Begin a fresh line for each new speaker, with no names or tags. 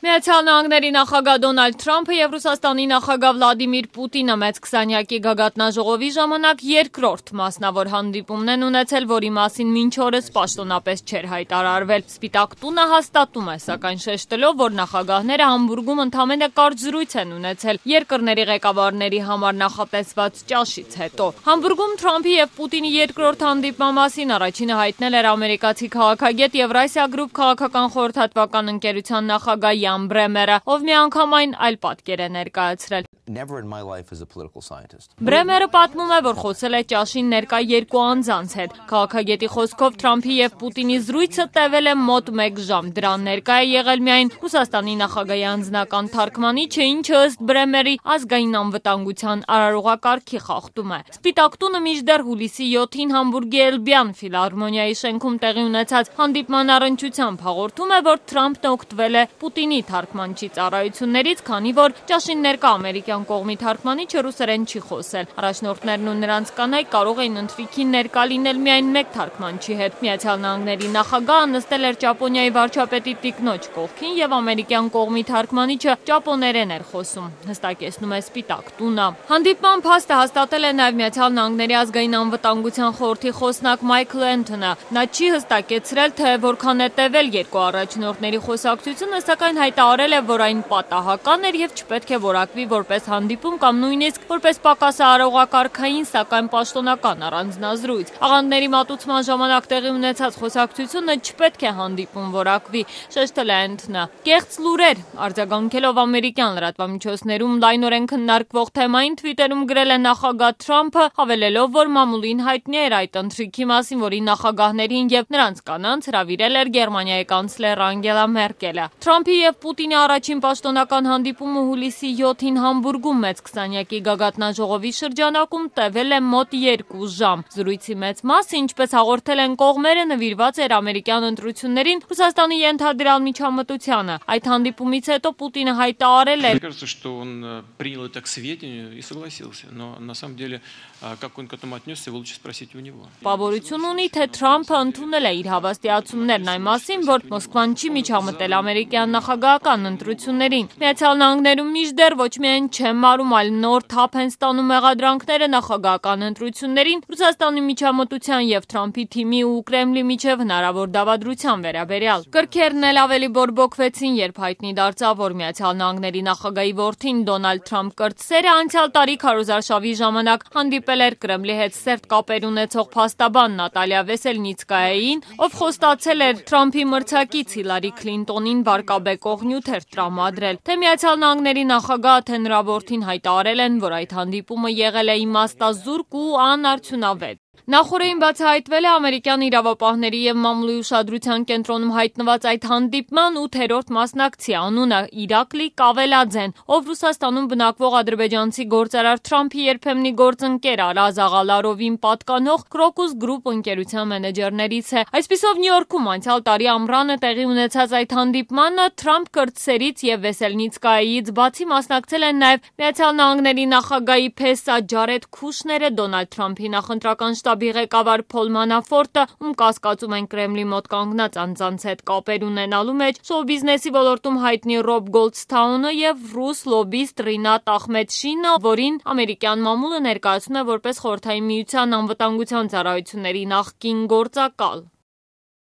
Միացյալ Նահանգների նախագահ Դոնալդ Թրամփը և Ռուսաստանի նախագահ Վլադիմիր Պուտինը մեծ 20-յակի գագաթնաժողովի ժամանակ երկրորդ մասնավոր հանդիպումն են ունեցել, որի մասին մինչ օրս պաշտոնապես չէր հայտարարվել։ Սպիտակ տունը հաստատում է, սակայն շեշտելով, որ նախագահները Համբուրգում ընդամենը կարճ զրույց են ունեցել երկրների ղեկավարների համար նախատեսված ճաշից հետո։ Համբուրգում Թրամփի և Պուտինի երկրորդ հանդիպման մասին առաջինը հայտնել էր ամերիկացի քաղաքագետ Եվրասիա գրուպ քաղաքական խորհրդատվական ընկերության նախագահ Յան Բրեմերը, ով միանգամայն այլ պատկեր է ներկայացրել։ Բրեմերը պատմում է, որ խոսել է ճաշին ներկա երկու անձանց հետ։ Քաղաքագետի խոսքով Թրամփի և Պուտինի զրույցը տևել է մոտ 1 ժամ։ Դրան ներկա է եղել միայն Ռուսաստանի նախագահի անձնական թարգմանիչը, ինչը ըստ Բրեմերի ազգային անվտանգության արարողակարգի խախտում է։ Սպիտակ տունը մինչդեռ հուլիսի 7-ին Համբուրգի Էլբյան ֆիլհարմոնիայի շենքում տեղի ունեցած հանդիպման առընչությամբ հաղորդում է, որ Թրամփն օգտվել է Պուտինի թարգմանչի ծառայություններից, քանի որ ճաշին ներկա ամերիկյան կողմի թարգմանիչը ռուսերեն չի խոսել։ Առաջնորդներն ու նրանց կանայք կարող էին ընթրիքին ներկա լինել միայն մեկ թարգմանչի հետ։ Միացյալ Նահանգների նախագահը նստել էր Ճապոնիայի վարչապետի տիկնոջ կողքին և ամերիկյան կողմի թարգմանիչը ճապոներեն էր խոսում, հստակեցնում է Սպիտակ տունը։ Հանդիպման փաստը հաստատել է նաև Միացյալ Նահանգների ազգային անվտանգության խորհրդի խոսնակ Մայքլ Էնթոնը։ Նա չի հստակեցրել, թե որքան է տևել երկու առաջնորդների խոսակցությունը, սակայն հայտարարել է, որ այն պատահական էր և չպետք է որակվի որպես հանդիպում կամ նույնիսկ որպես պակասարարողակարգային, սակայն պաշտոնական առանձնազրույց։ Աղանդների մատուցման ժամանակ տեղի ունեցած խոսակցությունը չպետք է հանդիպում որակվի, շեշտել է Էնթոնը։ Կեղծ լուրեր, արձագանքելով ամերիկյան լրատվամիջոցներում լայնորեն քննարկվող թեմային, Թվիտերում գրել է նախագահ Թրամփը, հավելելով, որ մամուլին հայտնի էր այդ ընթրիքի մասին, որի նախագահներին և նրանց կանանց հրավիրել էր Գերմանիայի կանցլեր Անգելա Մերկելը։ Թրամփի և Պուտինի առաջին պաշտոնական հանդիպումը հուլիսի 7-ին Համբուրգում մեծ 20-յակի գագաթնաժողովի շրջանակում տևել է մոտ 2 ժամ։ Զրույցի մեծ մասը, ինչպես հաղորդել են կողմերը, նվիրված էր ամերիկյան ընտրություններին Ռուսաստանի ենթադրյալ միջամտությանը։ Այդ հանդիպումից հետո Պուտինը հայտարարել էր. Պավորություն ունի, թե Թրամփը ընդունել է իր հավաստիացումներն այն մասին, որ Մոսկվան չի միջամտել ամերիկյան նախագահական ընտրություններին։ Միացյալ Նահանգներում մինչդեռ ոչ միայն չեն մարում, այլ նոր թափ են ստանում մեղադրանքները նախագահական ընտրություններին Ռուսաստանի միջամտության և Թրամփի թիմի ու Կրեմլի միջև հնարավոր դավադրության վերաբերյալ։ Կրքերն էլ ավելի բորբոքվեցին, երբ հայտնի դարձավ, որ Միացյալ Նահանգների նախագահի որդին Դոնալդ Թրամփ կրտսերը անցյալ տարի քարոզարշավի ժամանակ հանդիպել էր Կրեմլի հետ սերտ կապեր ունեցող փաստաբան Նատալիա Վեսելնիցկայային, ով խոստացել էր Թրամփի մրցակից Հիլարի Քլինտոնին վարկաբեկող նյութեր տրամադրել։ Թե Միացյալ Նահանգների նախագահը, թե նրա որդին հայտարարել են, որ այդ հանդիպումը եղել է իմաստազուրկ ու անարդյունավետ։ Նախորդին բացահայտվել է ամերիկյան իրավապահների և մամուլի ուշադրության կենտրոնում հայտնված այդ հանդիպման 8-րդ մասնակցի անունը Իրակլի Կավելաձեն, ով Ռուսաստանում բնակվող ադրբեջանցի գործարար Թրամփի երբեմնի գործընկեր Արազ Աղալարովին պատկանող Crocus Group ընկերության մենեջերներից է։ Այսպիսով Նյու Յորքում անցյալ տարի ամռանը տեղի ունեցած այդ հանդիպմանը Թրամփ կրտսերից և Վեսելնիցկայից բացի մասնակցել են նաև Միացյալ Նահանգների նախագահի փեսա Ջարեդ Քուշները, Դոնալդ Թրամփի նախընտրական շտաբի ղեկավար Փոլ Մանաֆորտը, ում կասկածում են Կրեմլի մոտ կանգնած անձանց հետ կապեր ունենալու մեջ, շոու բիզնեսի ոլորտում հայտնի Ռոբ Գոլդսթաունը և ռուս լոբիստ Ռինատ Ախմեդշինը, որին ամերիկյան մամուլը ներկայացնում է որպես Խորհրդային Միության անվտանգության ծառայությունների նախկին գործակալ։